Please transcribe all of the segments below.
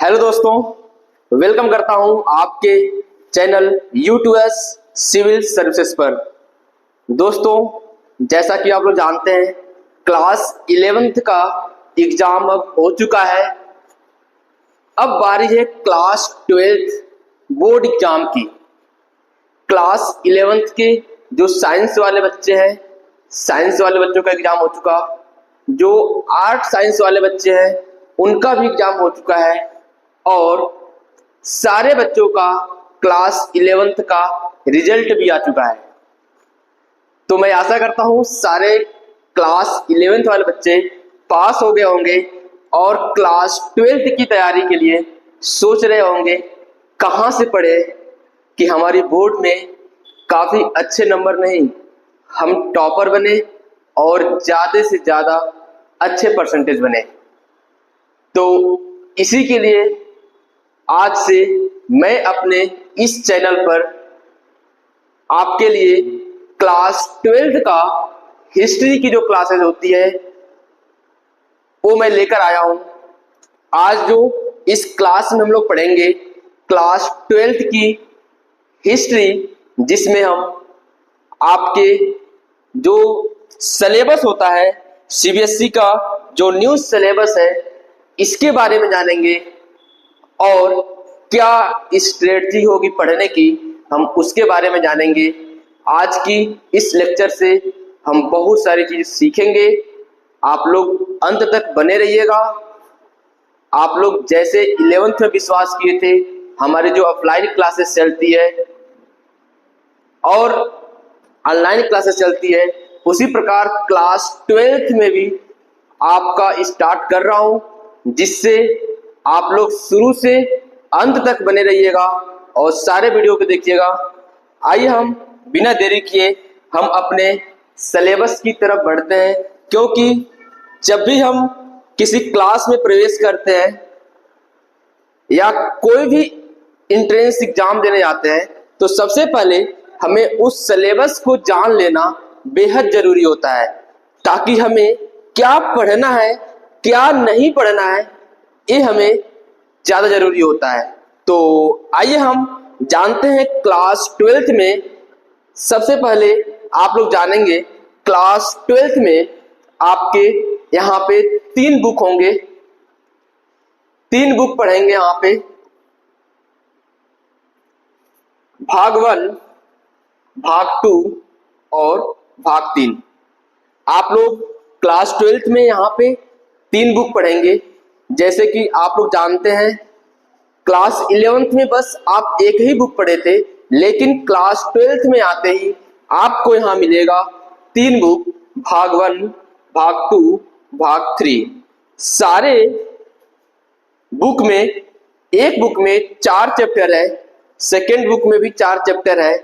Hello दोस्तों, welcome करता हूं आपके चैनल U2S सिविल सर्विसेज पर। दोस्तों, जैसा कि आप लोग जानते हैं, क्लास 11th का एग्जाम अब हो चुका है। अब बारी है क्लास 12th बोर्ड एग्जाम की। क्लास 11th के जो साइंस वाले बच्चे हैं, साइंस वाले बच्चों का एग्जाम हो चुका। जो आर्ट साइंस वाले बच्चे हैं उनका भी एग्जाम हो चुका है और सारे बच्चों का क्लास 11th का रिजल्ट भी आ चुका है। तो मैं आशा करता हूं सारे क्लास 11th वाले बच्चे पास हो गए होंगे और क्लास 12th की तैयारी के लिए सोच रहे होंगे कहां से पढ़े कि हमारी बोर्ड में काफी अच्छे नंबर नहीं, हम टॉपर बने और ज्यादा से ज्यादा अच्छे परसेंटेज बने। तो इसी के लिए आज से मैं अपने इस चैनल पर आपके लिए क्लास 12th का हिस्ट्री की जो क्लासेस होती है वो मैं लेकर आया हूं। आज जो इस क्लास में हम लोग पढ़ेंगे क्लास 12th की हिस्ट्री, जिसमें हम आपके जो सिलेबस होता है सीबीएसई का, जो न्यू सिलेबस है, इसके बारे में जानेंगे और क्या स्ट्रेटजी होगी पढ़ने की, हम उसके बारे में जानेंगे। आज की इस लेक्चर से हम बहुत सारी चीजें सीखेंगे। आप लोग अंत तक बने रहिएगा। आप लोग जैसे 11th में विश्वास किए थे, हमारी जो ऑफलाइन क्लासेस चलती है और ऑनलाइन क्लासेस चलती है, उसी प्रकार क्लास 12th में भी आपका स्टार्ट कर रहा हूं, जिससे आप लोग शुरू से अंत तक बने रहिएगा और सारे वीडियो को देखिएगा। आइए हम बिना देरी किए हम अपने सिलेबस की तरफ बढ़ते हैं, क्योंकि जब भी हम किसी क्लास में प्रवेश करते हैं या कोई भी एंट्रेंस एग्जाम देने जाते हैं तो सबसे पहले हमें उस सिलेबस को जान लेना बेहद जरूरी होता है, ताकि हमें क्या पढ़ना है क्या नहीं पढ़ना है ये हमें ज्यादा जरूरी होता है। तो आइए हम जानते हैं क्लास 12th में। सबसे पहले आप लोग जानेंगे क्लास 12th में आपके यहाँ पे 3 बुक होंगे। 3 बुक पढ़ेंगे यहाँ पे, भाग 1, भाग 2 और भाग 3। आप लोग क्लास 12th में यहाँ पे 3 बुक पढ़ेंगे। जैसे कि आप लोग जानते हैं क्लास 11th में बस आप एक ही बुक पढ़े थे, लेकिन क्लास 12th में आते ही आपको यहाँ मिलेगा 3 बुक, भाग 1, भाग 2, भाग 3। सारे बुक में, एक बुक में 4 चैप्टर है, सेकेंड बुक में भी 4 चैप्टर है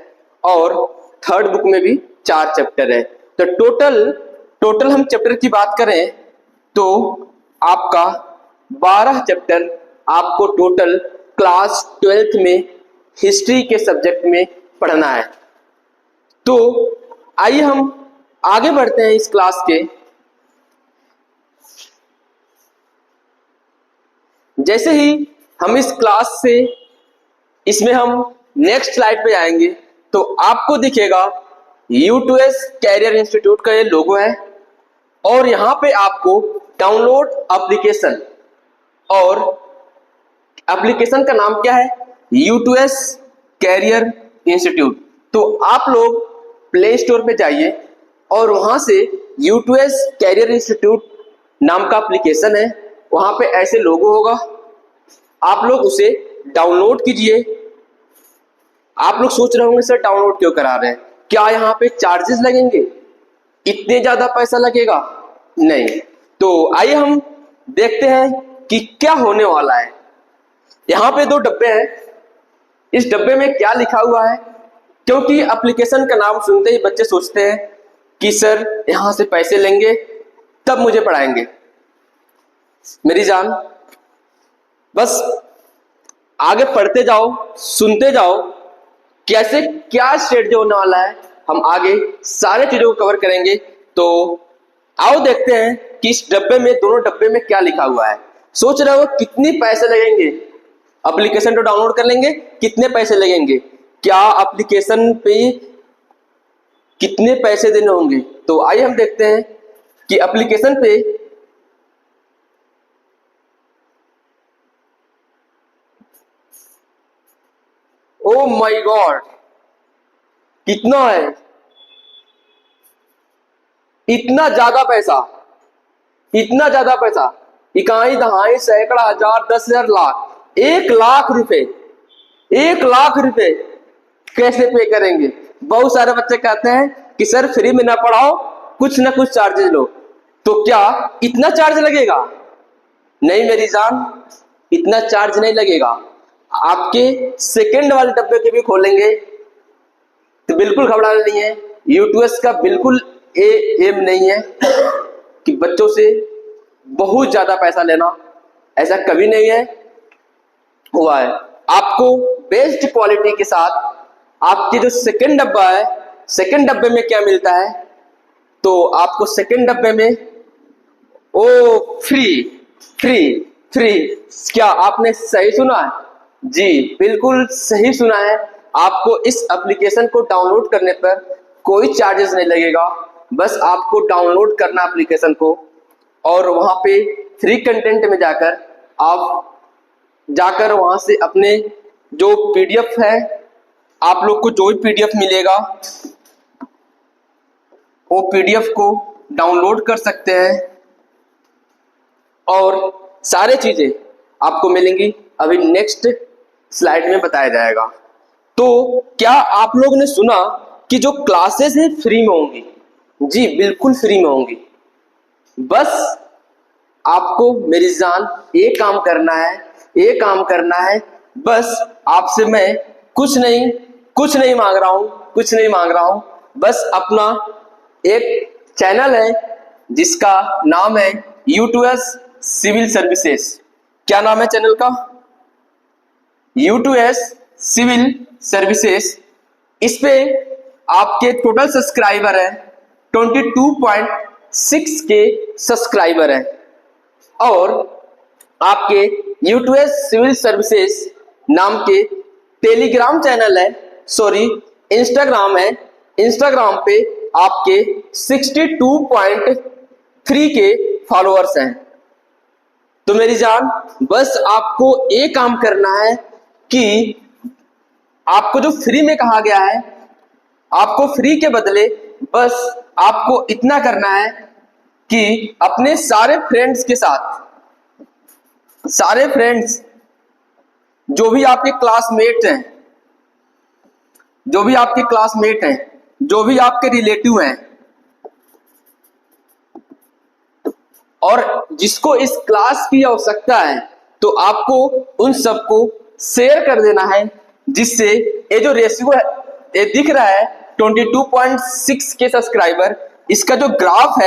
और थर्ड बुक में भी 4 चैप्टर है। तो टोटल हम चैप्टर की बात करें तो आपका 12 चैप्टर आपको टोटल क्लास 12th में हिस्ट्री के सब्जेक्ट में पढ़ना है। तो आइए हम आगे बढ़ते हैं इस क्लास के। जैसे ही हम इस क्लास से इसमें हम नेक्स्ट स्लाइड पे आएंगे तो आपको दिखेगा U2S कैरियर इंस्टीट्यूट का ये लोगो है और यहाँ पे आपको डाउनलोड एप्लीकेशन, और एप्लीकेशन का नाम क्या है, U2S कैरियर इंस्टीट्यूट। तो आप लोग प्ले स्टोर पे जाइए और वहां से U2S कैरियर इंस्टीट्यूट नाम का एप्लीकेशन है, वहां पे ऐसे लोगो होगा, आप लोग उसे डाउनलोड कीजिए। आप लोग सोच रहे होंगे सर डाउनलोड क्यों करा रहे हैं, क्या यहाँ पे चार्जेस लगेंगे, इतने ज्यादा पैसा लगेगा? नहीं। तो आइए हम देखते हैं कि क्या होने वाला है। यहाँ पे 2 डब्बे हैं, इस डब्बे में क्या लिखा हुआ है, क्योंकि एप्लीकेशन का नाम सुनते ही बच्चे सोचते हैं कि सर यहाँ से पैसे लेंगे तब मुझे पढ़ाएंगे। मेरी जान, बस आगे पढ़ते जाओ, सुनते जाओ, कैसे क्या स्ट्रेटजी होने वाला है, हम आगे सारे चीजों को कवर करेंगे। तो आओ देखते हैं कि इस डब्बे में, दोनों डब्बे में क्या लिखा हुआ है। सोच रहे हो कितनी पैसे लगेंगे, एप्लीकेशन तो डाउनलोड कर लेंगे, कितने पैसे लगेंगे, क्या एप्लीकेशन पे कितने पैसे देने होंगे। तो आइए हम देखते हैं कि एप्लीकेशन पे ओ माय गॉड कितना है, इतना ज्यादा पैसा, इतना ज्यादा पैसा, इकाई दहाई सैकड़ा हजार 10,000 लाख, 1,00,000 रुपए, 1,00,000 रुपए कैसे पे करेंगे। बहुत सारे बच्चे कहते हैं कि सर फ्री में ना पढ़ाओ, कुछ ना कुछ चार्जेस लो। तो क्या इतना चार्ज लगेगा? नहीं मेरी जान, इतना चार्ज नहीं लगेगा। आपके सेकंड वाले डब्बे के भी खोलेंगे तो बिल्कुल घबराना नहीं है। यूट्यूएस का बिल्कुल एम नहीं है कि बच्चों से बहुत ज्यादा पैसा लेना, ऐसा कभी नहीं है हुआ है। आपको बेस्ट क्वालिटी के साथ आपके जो सेकंड डब्बा है, सेकंड डब्बे में क्या मिलता है, तो आपको सेकंड डब्बे में ओ फ्री फ्री फ्री। क्या आपने सही सुना है? जी बिल्कुल सही सुना है। आपको इस एप्लीकेशन को डाउनलोड करने पर कोई चार्जेस नहीं लगेगा, बस आपको डाउनलोड करना एप्लीकेशन को और वहां पे फ्री कंटेंट में जाकर आप वहां से अपने जो पीडीएफ है, आप लोग को जो भी पीडीएफ मिलेगा वो पीडीएफ को डाउनलोड कर सकते हैं और सारे चीजें आपको मिलेंगी। अभी नेक्स्ट स्लाइड में बताया जाएगा। तो क्या आप लोग ने सुना कि जो क्लासेस है फ्री में होंगी? जी बिल्कुल फ्री में होंगी। बस आपको मेरी जान एक काम करना है, एक काम करना है। बस आपसे मैं कुछ नहीं मांग रहा हूं, कुछ नहीं मांग रहा हूं। बस अपना एक चैनल है जिसका नाम है यूट्यूएस सिविल सर्विसेज। क्या नाम है चैनल का? यूट्यूएस सिविल सर्विसेज। इस पे आपके टोटल सब्सक्राइबर है 22.6 के सब्सक्राइबर है और आपके यूट्यूएस सिविल सर्विसेज नाम के टेलीग्राम चैनल है, सॉरी इंस्टाग्राम है। इंस्टाग्राम पे आपके 62.3 के फॉलोअर्स हैं। तो मेरी जान बस आपको एक काम करना है कि आपको जो फ्री में कहा गया है, आपको फ्री के बदले बस आपको इतना करना है कि अपने सारे फ्रेंड्स के साथ, सारे फ्रेंड्स जो भी आपके क्लासमेट हैं, जो भी आपके क्लासमेट हैं, जो भी आपके रिलेटिव हैं और जिसको इस क्लास की आवश्यकता है, तो आपको उन सबको शेयर कर देना है, जिससे ये जो रेशियो है ये दिख रहा है 22.6 के सब्सक्राइबर, इसका जो ग्राफ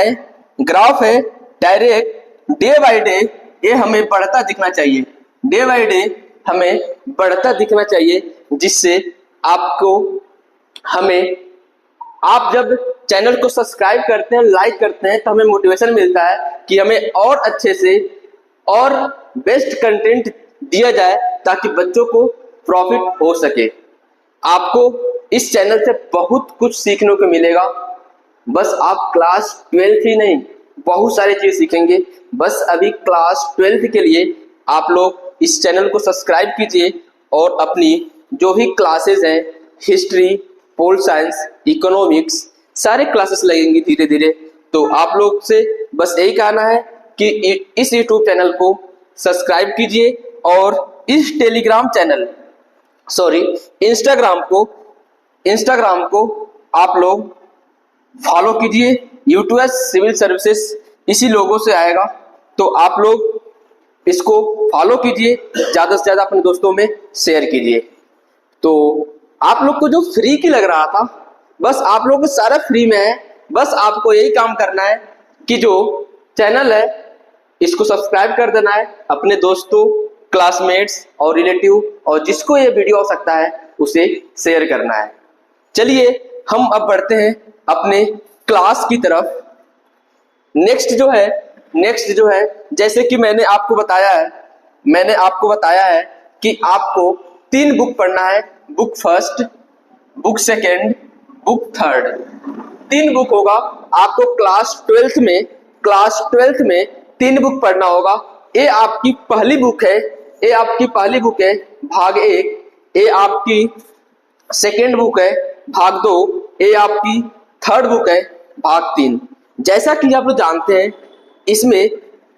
है डायरेक्ट डे बाय डे ये हमें बढ़ता दिखना चाहिए, डे बाय डे हमें बढ़ता दिखना चाहिए, जिससे आपको हमें, आप जब चैनल को सब्सक्राइब करते हैं, लाइक करते हैं, तो हमें मोटिवेशन मिलता है कि हमें और अच्छे से और बेस्ट कंटेंट दिया जाए ताकि बच्चों को प्रॉफिट हो सके। आपको इस चैनल से बहुत कुछ सीखने को मिलेगा। बस आप क्लास 12 ही नहीं, बहुत सारी चीज सीखेंगे। बस अभी क्लास 12 के लिए आप लोग इस चैनल को सब्सक्राइब कीजिए और अपनी जो भी क्लासेस हैं, हिस्ट्री, पोल साइंस, इकोनॉमिक्स, सारे क्लासेस लगेंगी धीरे धीरे। तो आप लोग से बस यही कहना है कि इस यूट्यूब चैनल को सब्सक्राइब कीजिए और इस टेलीग्राम चैनल, सॉरी इंस्टाग्राम को आप लोग फॉलो कीजिए, यूट्यूएस सिविल सर्विसेज इसी लोगों से आएगा। तो आप लोग इसको फॉलो कीजिए, ज्यादा से ज्यादा अपने दोस्तों में शेयर कीजिए। तो आप लोग को जो फ्री की लग रहा था, बस आप लोग को सारा फ्री में है। बस आपको यही काम करना है कि जो चैनल है इसको सब्सक्राइब कर देना है, अपने दोस्तों, क्लासमेट्स और रिलेटिव और जिसको ये वीडियो हो सकता है उसे शेयर करना है। चलिए हम अब बढ़ते हैं अपने क्लास की तरफ। नेक्स्ट जो है जैसे कि मैंने आपको बताया है कि आपको 3 बुक पढ़ना है, book first, book second, book third, 3 book होगा आपको क्लास 12th में 3 बुक पढ़ना होगा। ये आपकी पहली बुक है, ये आपकी पहली बुक है भाग 1, ये आपकी सेकेंड बुक है भाग 2, ये आपकी थर्ड बुक है भाग 3। जैसा कि आप लोग जानते हैं, इसमें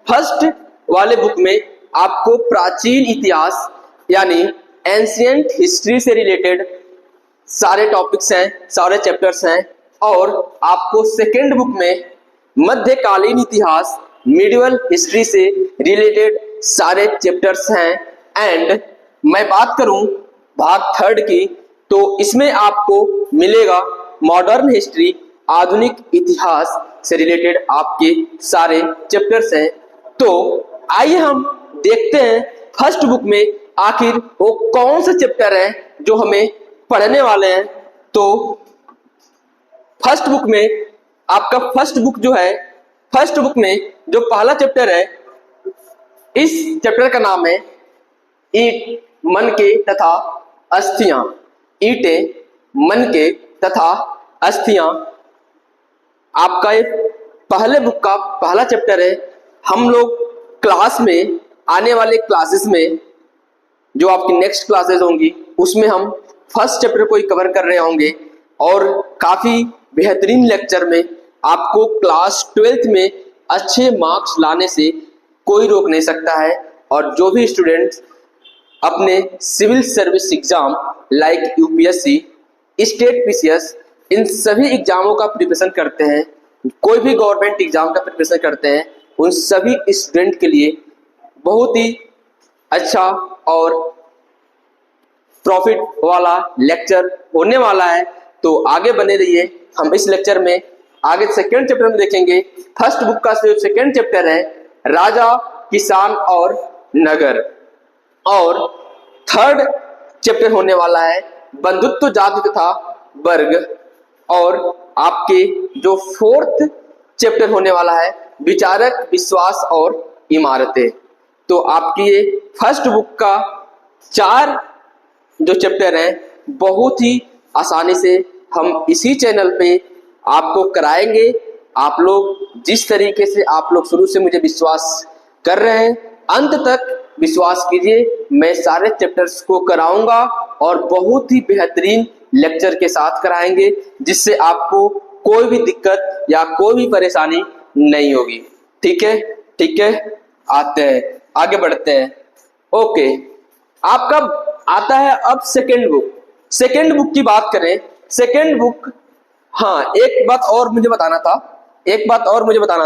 फर्स्ट वाले बुक में आपको प्राचीन इतिहास यानी एंशिएंट हिस्ट्री से रिलेटेड सारे टॉपिक्स हैं, सारे चैप्टर्स हैं, और आपको सेकेंड बुक में मध्यकालीन इतिहास मिडिवल हिस्ट्री से रिलेटेड सारे चैप्टर्स हैं। एंड मैं बात करूं भाग थर्ड की, तो इसमें आपको मिलेगा मॉडर्न हिस्ट्री, आधुनिक इतिहास से रिलेटेड आपके सारे चैप्टर्स हैं। तो आइए हम देखते हैं फर्स्ट बुक में आखिर वो कौन सा चैप्टर है जो हमें पढ़ने वाले हैं। तो फर्स्ट बुक में आपका फर्स्ट बुक जो है, फर्स्ट बुक में जो पहला चैप्टर है, इस चैप्टर का नाम है ईट, मन के तथा अस्थियां। ईंटें, मन के तथा अस्थियां आपका ये पहले बुक का पहला चैप्टर है। हम लोग क्लास में, आने वाले क्लासेस में, जो आपकी नेक्स्ट क्लासेस होंगी, उसमें हम फर्स्ट चैप्टर को ही कवर कर रहे होंगे, और काफी बेहतरीन लेक्चर में आपको क्लास 12th में अच्छे मार्क्स लाने से कोई रोक नहीं सकता है। और जो भी स्टूडेंट्स अपने civil service exam like UPSC, state PCS, इन सभी एग्जामों का प्रिपरेशन करते हैं, कोई भी गवर्नमेंट एग्जाम का प्रिपरेशन करते हैं, उन सभी स्टूडेंट के लिए बहुत ही अच्छा और प्रॉफिट वाला लेक्चर होने वाला है। तो आगे बने रहिए। हम इस लेक्चर में आगे सेकेंड चैप्टर में देखेंगे। फर्स्ट बुक का जो सेकेंड चैप्टर है राजा, किसान और नगर, और थर्ड चैप्टर होने वाला है बंधुत्व, जाति तथा वर्ग, और आपके जो फोर्थ चैप्टर होने वाला है विचारक, विश्वास और इमारतें। तो आपकी ये फर्स्ट बुक का 4 जो चैप्टर हैं बहुत ही आसानी से हम इसी चैनल पे आपको कराएंगे। आप लोग जिस तरीके से आप लोग शुरू से मुझे विश्वास कर रहे हैं, अंत तक विश्वास कीजिए, मैं सारे चैप्टर्स को कराऊंगा और बहुत ही बेहतरीन लेक्चर के साथ कराएंगे, जिससे आपको कोई भी दिक्कत या कोई भी परेशानी नहीं होगी। ठीक है, ठीक है, आते हैं, आगे बढ़ते हैं। ओके, आपका आता है अब सेकेंड बुक। सेकेंड बुक की बात करें, सेकेंड बुक, हाँ एक बात और मुझे बताना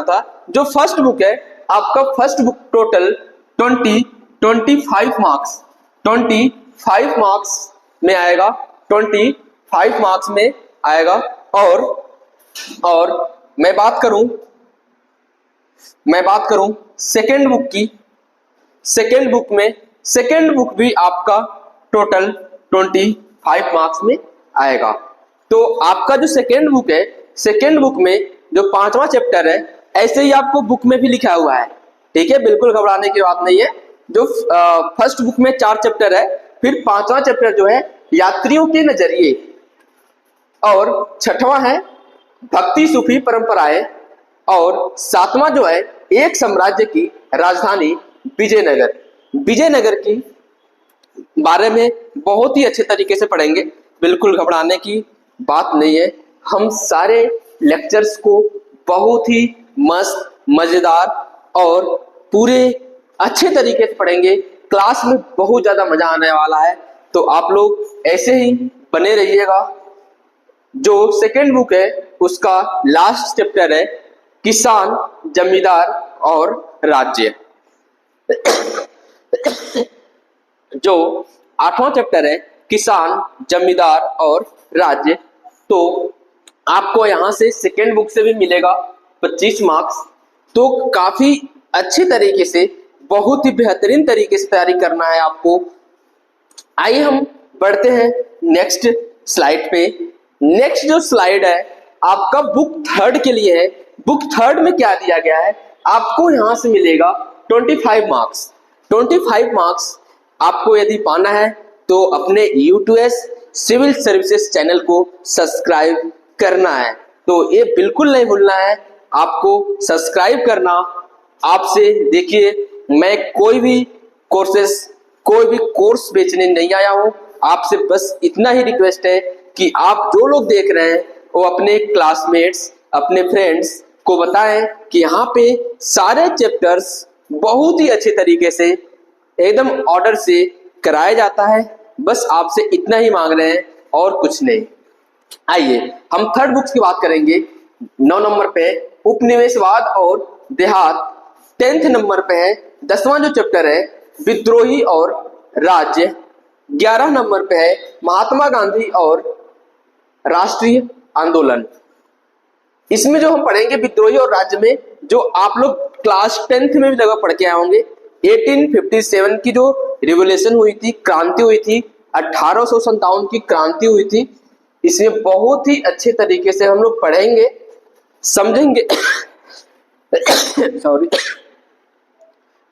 था, जो फर्स्ट बुक है आपका, फर्स्ट बुक टोटल 25 मार्क्स में आएगा, 25 मार्क्स में आएगा। और मैं बात करूं सेकेंड बुक की, सेकेंड बुक में, सेकेंड बुक भी आपका टोटल 25 मार्क्स में आएगा। तो आपका जो सेकेंड बुक है, सेकेंड बुक में जो 5वां चैप्टर है, ऐसे ही आपको बुक में भी लिखा हुआ है। ठीक है, बिल्कुल घबराने की बात नहीं है। जो फर्स्ट बुक में 4 चैप्टर है, फिर 5वां चैप्टर जो है यात्रियों के नजरिए, और 6वां है भक्ति सूफी परंपराएं, और 7वां जो है एक साम्राज्य की राजधानी विजयनगर। विजयनगर की बारे में बहुत ही अच्छे तरीके से पढ़ेंगे, बिल्कुल घबराने की बात नहीं है। हम सारे लेक्चर्स को बहुत ही मस्त, मजेदार और पूरे अच्छे तरीके से पढ़ेंगे। क्लास में बहुत ज्यादा मजा आने वाला है, तो आप लोग ऐसे ही बने रहिएगा। जो सेकेंड बुक है उसका लास्ट चैप्टर है किसान, जमींदार और राज्य। जो 8वां चैप्टर है किसान, जमींदार और राज्य। तो आपको यहां से सेकेंड बुक से भी मिलेगा 25 मार्क्स। तो काफी अच्छे तरीके से, बहुत ही बेहतरीन तरीके से तैयारी करना है आपको। आइए हम बढ़ते हैं नेक्स्ट स्लाइड पे। नेक्स्ट जो स्लाइड है आपका बुक थर्ड के लिए है। बुक थर्ड में क्या दिया गया है, आपको यहां से मिलेगा 25 मार्क्स। 25 मार्क्स आपको यदि पाना है तो अपने यूटीएस सिविल सर्विसेज चैनल को सब्सक्राइब करना है। तो ये बिल्कुल नहीं भूलना है आपको सब्सक्राइब करना। आपसे देखिए, मैं कोई भी कोर्स बेचने नहीं आया हूं। आपसे बस इतना ही रिक्वेस्ट है कि आप जो लोग देख रहे हैं वो अपने क्लासमेट्स, अपने फ्रेंड्स को बताएं कि यहाँ पे सारे चैप्टर्स बहुत ही अच्छे तरीके से एकदम ऑर्डर से कराया जाता है। बस आपसे इतना ही मांग रहे हैं और कुछ नहीं। आइए हम थर्ड बुक्स की बात करेंगे। 9 नंबर पे उपनिवेशवाद और देहात, 10th नंबर पे है 10वां जो चैप्टर है विद्रोही और राज्य, 11 नंबर पे है महात्मा गांधी और राष्ट्रीय आंदोलन। इसमें जो हम पढ़ेंगे विद्रोही और राज्य में, जो आप लोग क्लास 10th में भी लगभग पढ़ के आए होंगे, 1857 की जो रिवोल्यूशन हुई थी, क्रांति हुई थी, 1857 की क्रांति हुई थी। इसमें बहुत ही अच्छे तरीके से हम लोग पढ़ेंगे, समझेंगे सॉरी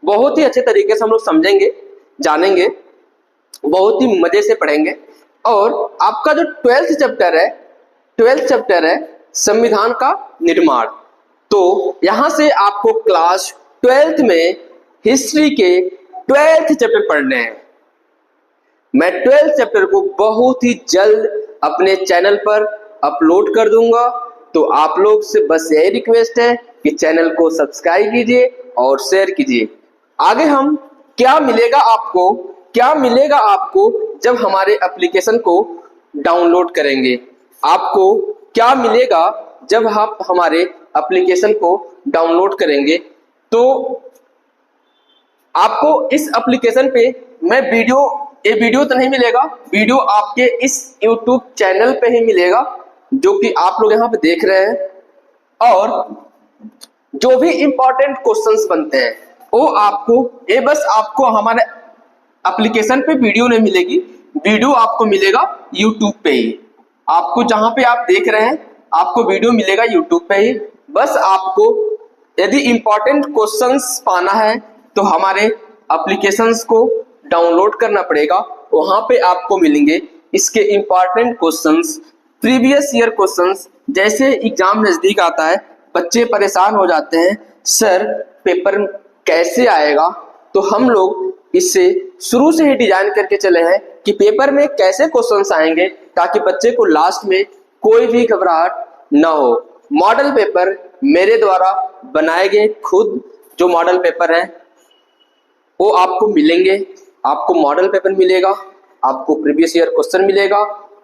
बहुत ही अच्छे तरीके से हम लोग समझेंगे, जानेंगे, बहुत ही मजे से पढ़ेंगे। और आपका जो 12th चैप्टर है संविधान का निर्माण। तो यहां से आपको क्लास 12th में हिस्ट्री के 12th चैप्टर पढ़ने हैं। मैं 12th चैप्टर को बहुत ही जल्द अपने चैनल पर अपलोड कर दूंगा। तो आप लोग से बस यही रिक्वेस्ट है कि चैनल को सब्सक्राइब कीजिए और शेयर कीजिए। आगे हम क्या मिलेगा आपको जब हमारे एप्लीकेशन को डाउनलोड करेंगे। आपको क्या मिलेगा जब आप हमारे एप्लीकेशन को डाउनलोड करेंगे, तो आपको इस एप्लीकेशन पे ये वीडियो तो नहीं मिलेगा, वीडियो आपके इस YouTube चैनल पे ही मिलेगा जो कि आप लोग यहाँ पे देख रहे हैं। और जो भी इंपॉर्टेंट क्वेश्चंस बनते हैं वो आपको हमारे एप्लीकेशन पे वीडियो नहीं मिलेगी, वीडियो आपको मिलेगा YouTube पे ही। आपको जहां पे आप देख रहे हैं आपको वीडियो मिलेगा YouTube पे ही। बस आपको यदि इंपॉर्टेंट क्वेश्चंस पाना है तो हमारे एप्लीकेशंस को डाउनलोड करना पड़ेगा, वहां पे आपको मिलेंगे इसके important questions, previous year questions. जैसे एग्जाम नजदीक आता है बच्चे परेशान हो जाते हैं, सर पेपर कैसे आएगा, तो हम लोग इससे शुरू से ही डिजाइन करके चले हैं कि पेपर में कैसे क्वेश्चंस आएंगे ताकि बच्चे को लास्ट में कोई भी घबराहट ना हो। मॉडल पेपर मेरे द्वारा बनाए गए खुद जो मॉडल पेपर हैं वो आपको मिलेंगे। आपको मॉडल पेपर मिलेगा, आपको प्रीवियस ईयर क्वेश्चन मिलेगा,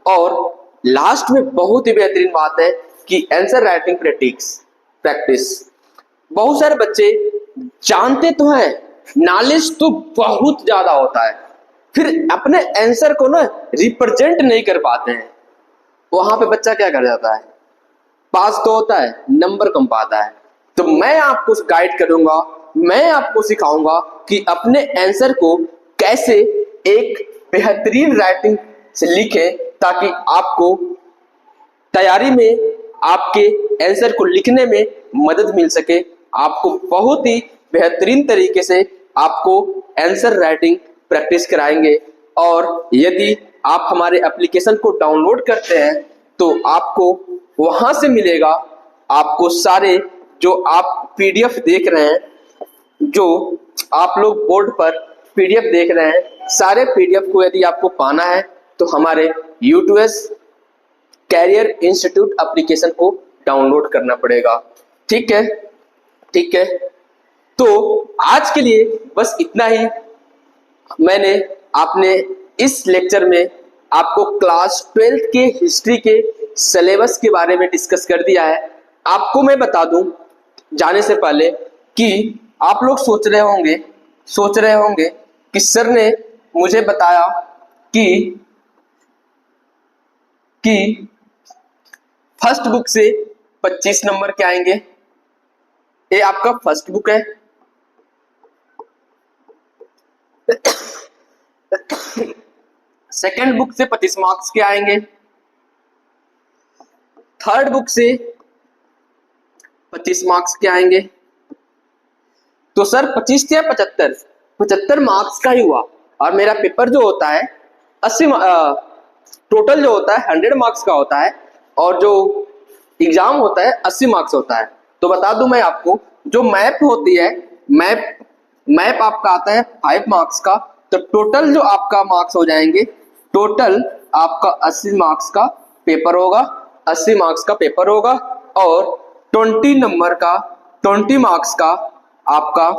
और लास्ट में बहुत ही बेहतरीन बात है कि आंसर राइटिंग प्रैक्टिस। बहुत सारे बच्चे जानते तो हैं, नॉलेज तो बहुत ज्यादा होता है, फिर अपने आंसर को ना रिप्रेजेंट नहीं कर पाते हैं। वहां पे बच्चा क्या कर जाता है, पास तो होता है, नंबर कम पाता है। तो मैं आपको गाइड करूंगा, मैं आपको सिखाऊंगा कि अपने आंसर को कैसे एक बेहतरीन राइटिंग से लिखें ताकि आपको तैयारी में आपके आंसर को लिखने में मदद मिल सके। आपको बहुत ही बेहतरीन तरीके से आपको आंसर राइटिंग प्रैक्टिस कराएंगे। और यदि आप हमारे एप्लीकेशन को डाउनलोड करते हैं तो आपको वहां से मिलेगा, आपको सारे जो आप पीडीएफ देख रहे हैं, जो आप लोग बोर्ड पर पीडीएफ देख रहे हैं, सारे पीडीएफ को यदि आपको पाना है तो हमारे यूटीएस कैरियर इंस्टीट्यूट एप्लीकेशन को डाउनलोड करना पड़ेगा। ठीक है। तो आज के लिए बस इतना ही। आपने इस लेक्चर में आपको क्लास 12th के हिस्ट्री के सिलेबस के बारे में डिस्कस कर दिया है। आपको मैं बता दूं जाने से पहले कि आप लोग सोच रहे होंगे कि सर ने मुझे बताया कि फर्स्ट बुक से 25 नंबर के आएंगे। ये आपका फर्स्ट बुक है। सेकंड बुक से 25 मार्क्स के आएंगे। थर्ड बुक से 25 मार्क्स के आएंगे। तो सर 25 या 75 मार्क्स का ही हुआ। और मेरा पेपर जो होता है 80 टोटल जो होता है 100 मार्क्स का होता है और जो एग्जाम होता है 80 मार्क्स होता है। तो बता दूं मैं आपको, जो मैप होती है, मैप आपका आता है 5 मार्क्स का, तो टोटल जो आपका मार्क्स हो जाएंगे, टोटल आपका 80 मार्क्स का पेपर होगा, 80 मार्क्स का पेपर होगा और 20 मार्क्स का आपका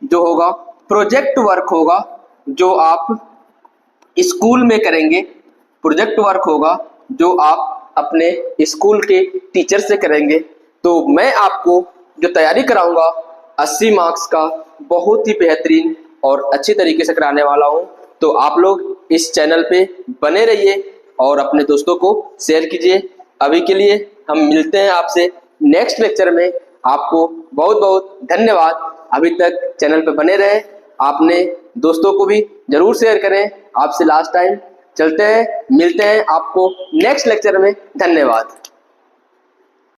जो होगा प्रोजेक्ट वर्क होगा, जो आप स्कूल में करेंगे। प्रोजेक्ट वर्क होगा जो आप अपने स्कूल के टीचर से करेंगे। तो मैं आपको जो तैयारी कराऊंगा 80 मार्क्स का, बहुत ही बेहतरीन और अच्छी तरीके से कराने वाला हूं। तो आप लोग इस चैनल पे बने रहिए और अपने दोस्तों को शेयर कीजिए। अभी के लिए हम मिलते हैं आपसे नेक्स्ट लेक्चर में। आपको बहुत बहुत धन्यवाद। अभी तक चैनल पे बने रहे, आपने दोस्तों को भी जरूर शेयर करें। आपसे लास्ट टाइम, चलते हैं, मिलते हैं आपको नेक्स्ट लेक्चर में। धन्यवाद।